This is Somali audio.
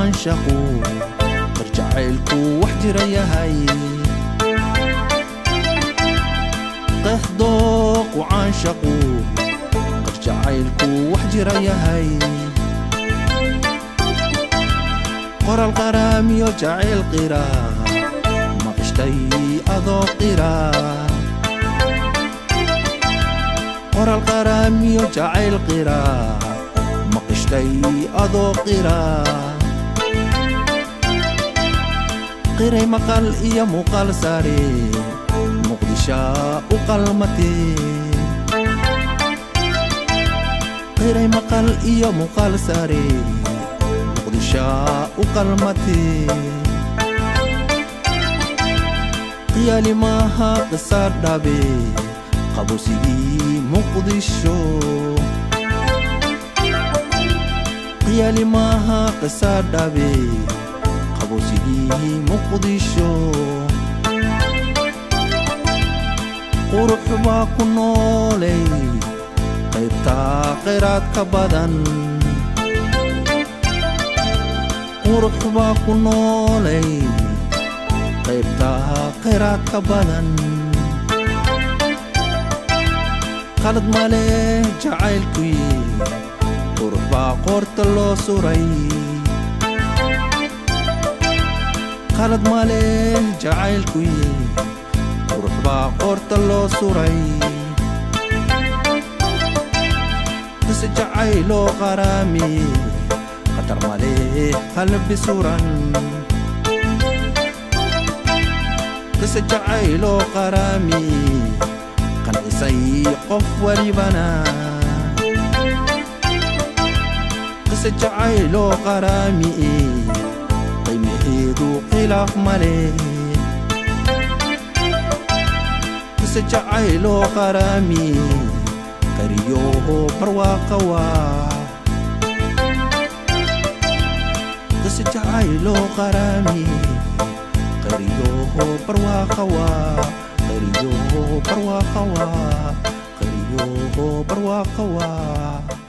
caanshaqu qarjacaylku wax jira yahay qeexdooqu caanshaqu qarjacaylku wax jira yahay qoral qaraamiyo jacayl qira maqishtay adoo qira qoral qaraamiyo jacayl qira maqishtay adoo qira qiray maqal iyo muuqaal sare muqdisho u qalmatee qiray maqal iyo muuqaal sare muqdisho u qalmatee qiyaali maaha qisaar dhabe qabusigii muqdisho qiyaali maaha qisaar dhabe qabusigii muqdisho qurux baa ku noolay qaybtaa khayraad ka badan qurux baa ku noolay qaybtaa khayraad ka badan qalad male jacaylkuyi qurux baa qoorta loo suray qalad male jacaylkuyi qurux baa qoorta loo suray qise jacayloo qaraami qatar male qalbi suran qise jacayloo qaraami qancisay qof walibana qise jacayloo qaraami qiimaheedu khilaaf male qise jacayloo qaraami qariyoho barwaaqa waa qise jacayloo qaraami qariyoho barwaaqa waa qariyoho barwaaqa waa qariyoho barwaaqa waa